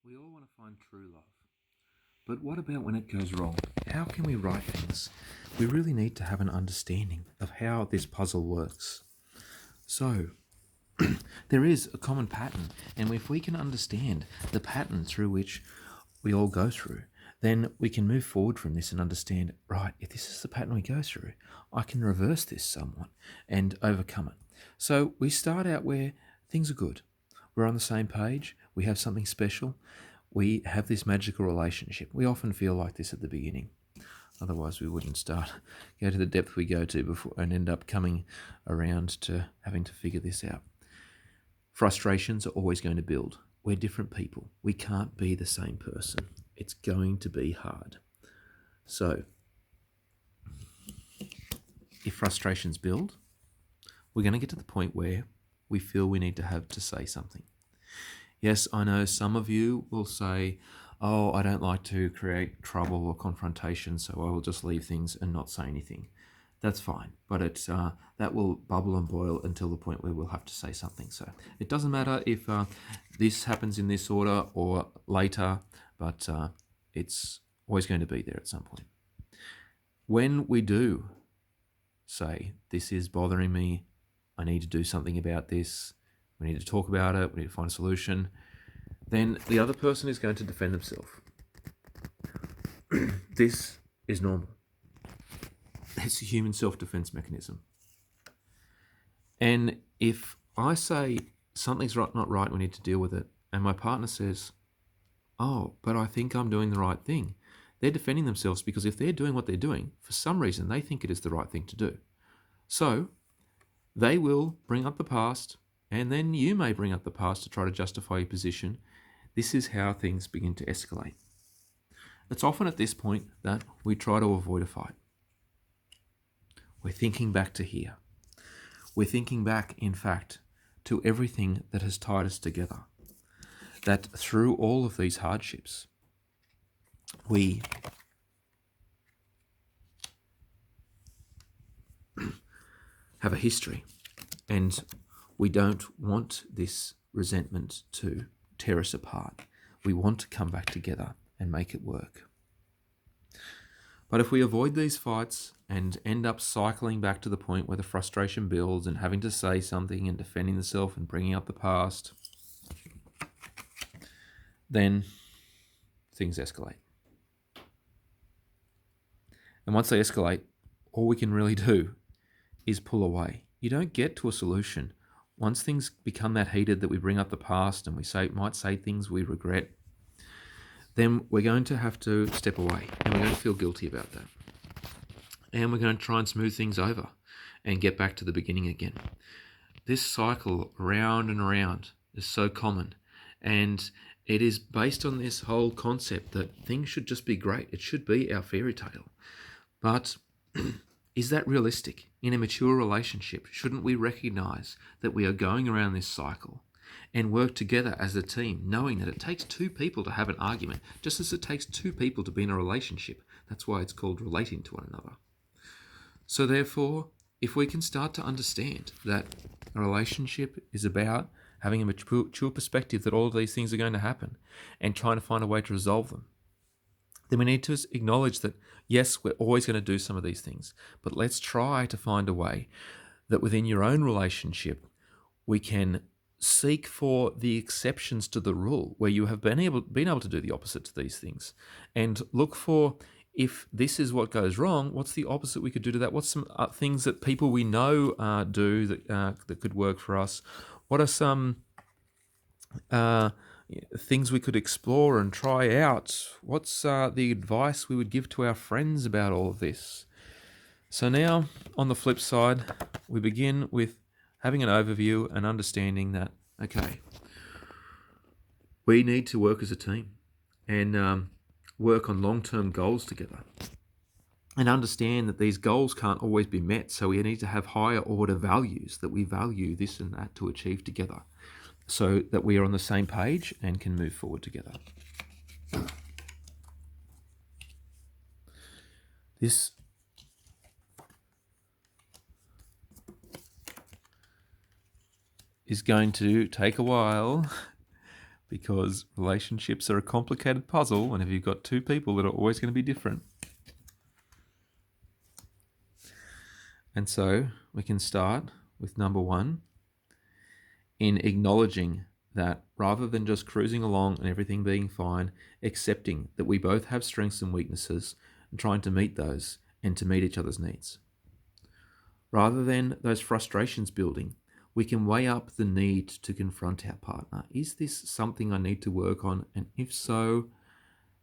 We all want to find true love. But what about when it goes wrong? How can we right things? We really need to have an understanding of how this puzzle works. So, there is a common pattern, and if we can understand the pattern through which we all go through, then we can move forward from this and understand, right, if this is the pattern we go through, I can reverse this somewhat and overcome it. So we start out where things are good. We're on the same page, we have something special, we have this magical relationship. We often feel like this at the beginning. Otherwise, we wouldn't go to the depth we go to before and end up coming around to having to figure this out. Frustrations are always going to build. We're different people. We can't be the same person. It's going to be hard. So, if frustrations build, we're going to get to the point where we feel we need to have to say something. Yes, I know some of you will say, oh, I don't like to create trouble or confrontation, so I will just leave things and not say anything. That's fine, but that will bubble and boil until the point where we'll have to say something. So it doesn't matter if this happens in this order or later, but it's always going to be there at some point. When we do say, this is bothering me, I need to do something about this, we need to talk about it, we need to find a solution, then the other person is going to defend themselves. This is normal. It's a human self-defense mechanism. And if I say something's not right, we need to deal with it, and my partner says, oh, but I think I'm doing the right thing, they're defending themselves, because if they're doing what they're doing, for some reason they think it is the right thing to do. So they will bring up the past, and then you may bring up the past to try to justify your position. This is how things begin to escalate. It's often at this point that we try to avoid a fight. We're thinking back to here. We're thinking back, in fact, to everything that has tied us together. That through all of these hardships, we have a history, and we don't want this resentment to tear us apart. We want to come back together and make it work. But if we avoid these fights and end up cycling back to the point where the frustration builds and having to say something and defending the self and bringing up the past, then things escalate. And once they escalate, all we can really do is pull away. You don't get to a solution. Once things become that heated that we bring up the past and we might say things we regret, then we're going to have to step away, and we're going to feel guilty about that. And we're going to try and smooth things over and get back to the beginning again. This cycle around and around is so common, and it is based on this whole concept that things should just be great. It should be our fairy tale. But is that realistic? In a mature relationship, shouldn't we recognize that we are going around this cycle and work together as a team, knowing that it takes two people to have an argument, just as it takes two people to be in a relationship? That's why it's called relating to one another. So therefore, if we can start to understand that a relationship is about having a mature perspective that all of these things are going to happen and trying to find a way to resolve them, then we need to acknowledge that, yes, we're always going to do some of these things, but let's try to find a way that within your own relationship, we can seek for the exceptions to the rule where you have been able to do the opposite to these things, and look for, if this is what goes wrong, what's the opposite we could do to that? What's some things that people we know do that could work for us? What are some things we could explore and try out? What's the advice we would give to our friends about all of this? So now, on the flip side, we begin with having an overview and understanding that, okay, we need to work as a team and work on long-term goals together, and understand that these goals can't always be met, so we need to have higher order values, that we value this and that to achieve together, so that we are on the same page and can move forward together. This is going to take a while because relationships are a complicated puzzle, and if you've got two people that are always going to be different. And so we can start with number one in acknowledging that rather than just cruising along and everything being fine, accepting that we both have strengths and weaknesses and trying to meet those and to meet each other's needs. Rather than those frustrations building, we can weigh up the need to confront our partner. Is this something I need to work on? And if so,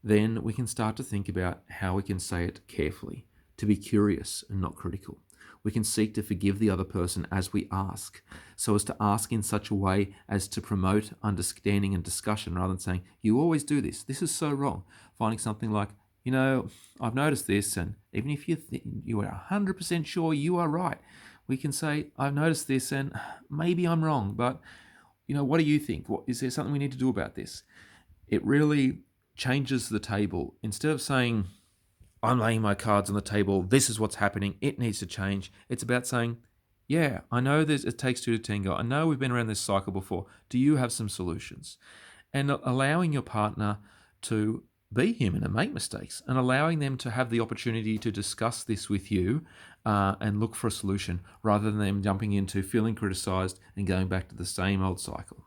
then we can start to think about how we can say it carefully, to be curious and not critical. We can seek to forgive the other person as we ask, so as to ask in such a way as to promote understanding and discussion rather than saying, you always do this. This is so wrong. Finding something like, I've noticed this, and even if you are 100% sure you are right, we can say, I've noticed this, and maybe I'm wrong, but what do you think? Is there something we need to do about this? It really changes the table. Instead of saying, I'm laying my cards on the table, this is what's happening, it needs to change. It's about saying, yeah, I know it takes two to tango. I know we've been around this cycle before. Do you have some solutions? And allowing your partner to be human and make mistakes, and allowing them to have the opportunity to discuss this with you and look for a solution, rather than them jumping into feeling criticized and going back to the same old cycle.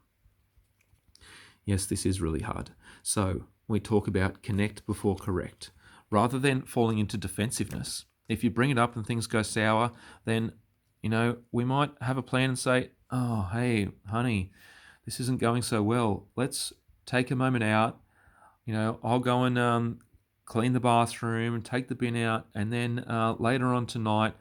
Yes, this is really hard. So we talk about connect before correct. Rather than falling into defensiveness, if you bring it up and things go sour, then, we might have a plan and say, oh, hey, honey, this isn't going so well. Let's take a moment out. I'll go and clean the bathroom and take the bin out. And then later on tonight,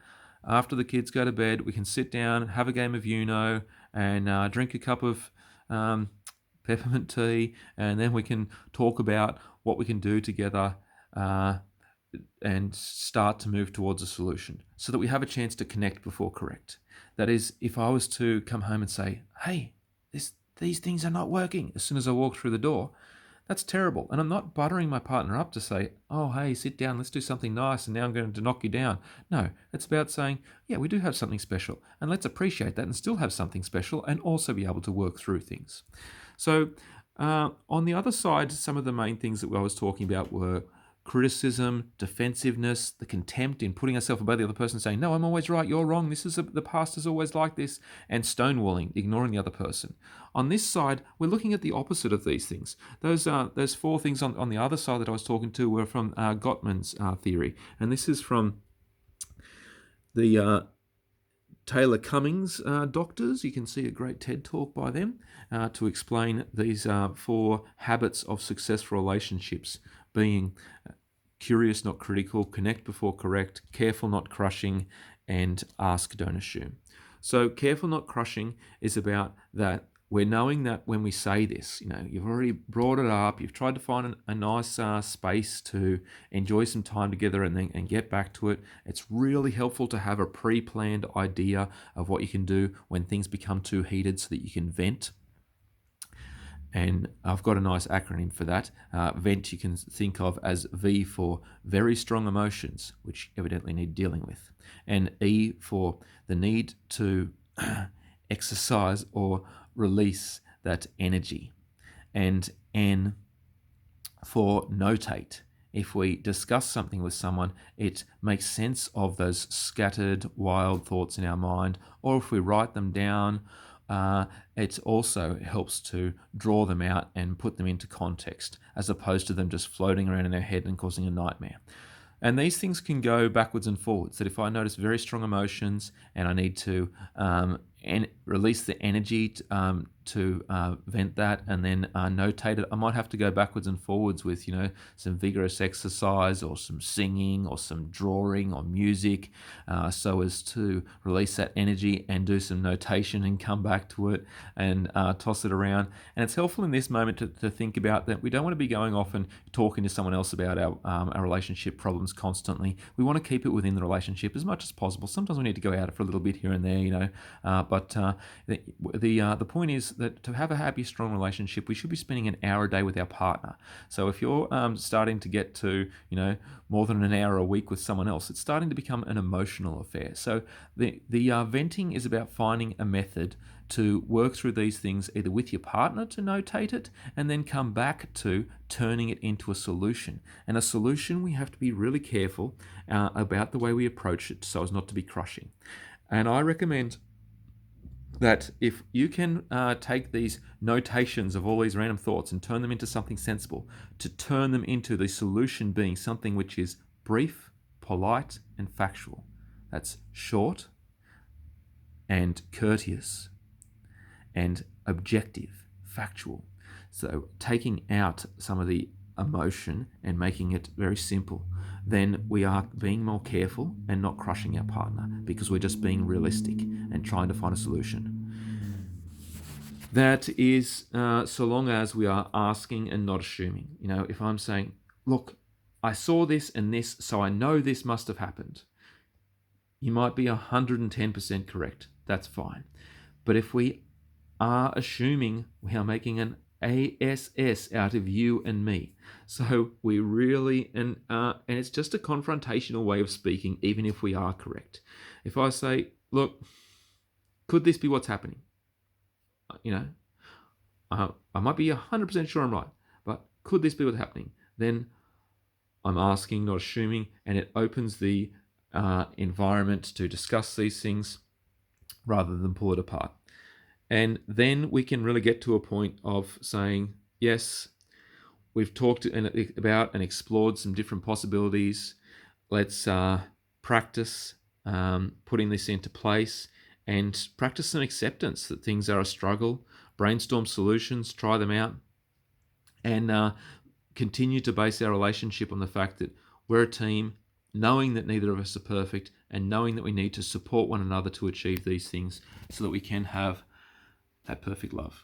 after the kids go to bed, we can sit down, have a game of Uno, and drink a cup of peppermint tea. And then we can talk about what we can do together and start to move towards a solution, so that we have a chance to connect before correct. That is, if I was to come home and say, hey, these things are not working as soon as I walk through the door, that's terrible. And I'm not buttering my partner up to say, oh, hey, sit down, let's do something nice, and now I'm going to knock you down. No, it's about saying, yeah, we do have something special, and let's appreciate that and still have something special and also be able to work through things. So on the other side, some of the main things that I was talking about were criticism, defensiveness, the contempt in putting ourselves above the other person, saying, no, I'm always right, you're wrong, the past is always like this, and stonewalling, ignoring the other person. On this side, we're looking at the opposite of these things. Those four things on the other side that I was talking to were from Gottman's theory, and this is from the Taylor Cummings doctors. You can see a great TED talk by them to explain these 4 habits of successful relationships, being curious, not critical, connect before correct, careful, not crushing, and ask, don't assume. So careful, not crushing is about that we're knowing that when we say this, you've already brought it up, you've tried to find a nice space to enjoy some time together and get back to it. It's really helpful to have a pre-planned idea of what you can do when things become too heated so that you can vent. And I've got a nice acronym for that. Vent you can think of as V for very strong emotions, which evidently need dealing with. And E for the need to exercise or release that energy. And N for notate. If we discuss something with someone, it makes sense of those scattered, wild thoughts in our mind. Or if we write them down, it also helps to draw them out and put them into context, as opposed to them just floating around in our head and causing a nightmare. And these things can go backwards and forwards. That if I notice very strong emotions and I need to release the energy to vent that and then notate it, I might have to go backwards and forwards with some vigorous exercise or some singing or some drawing or music, so as to release that energy and do some notation and come back to it and toss it around. And it's helpful in this moment to think about that we don't want to be going off and talking to someone else about our relationship problems constantly. We want to keep it within the relationship as much as possible. Sometimes we need to go out for a little bit here and there, but the point is is that to have a happy, strong relationship, we should be spending an hour a day with our partner. So if you're starting to get to, more than an hour a week with someone else, it's starting to become an emotional affair. So the venting is about finding a method to work through these things either with your partner to notate it and then come back to turning it into a solution. And a solution, we have to be really careful about the way we approach it so as not to be crushing. And I recommend that if you can take these notations of all these random thoughts and turn them into something sensible, to turn them into the solution being something which is brief, polite, and factual. That's short and courteous and objective, factual. So taking out some of the emotion and making it very simple, then we are being more careful and not crushing our partner because we're just being realistic and trying to find a solution. That is so long as we are asking and not assuming. If I'm saying, look, I saw this and this, so I know this must have happened. You might be 110% correct. That's fine. But if we are assuming, we are making an ASS out of you and me. So we really, and it's just a confrontational way of speaking, even if we are correct. If I say, look, could this be what's happening? I might be 100% sure I'm right, but could this be what's happening? Then I'm asking, not assuming, and it opens the environment to discuss these things rather than pull it apart. And then we can really get to a point of saying, yes, we've talked about and explored some different possibilities. Let's practice putting this into place and practice some acceptance that things are a struggle, brainstorm solutions, try them out, and continue to base our relationship on the fact that we're a team, knowing that neither of us are perfect, and knowing that we need to support one another to achieve these things so that we can have that perfect love.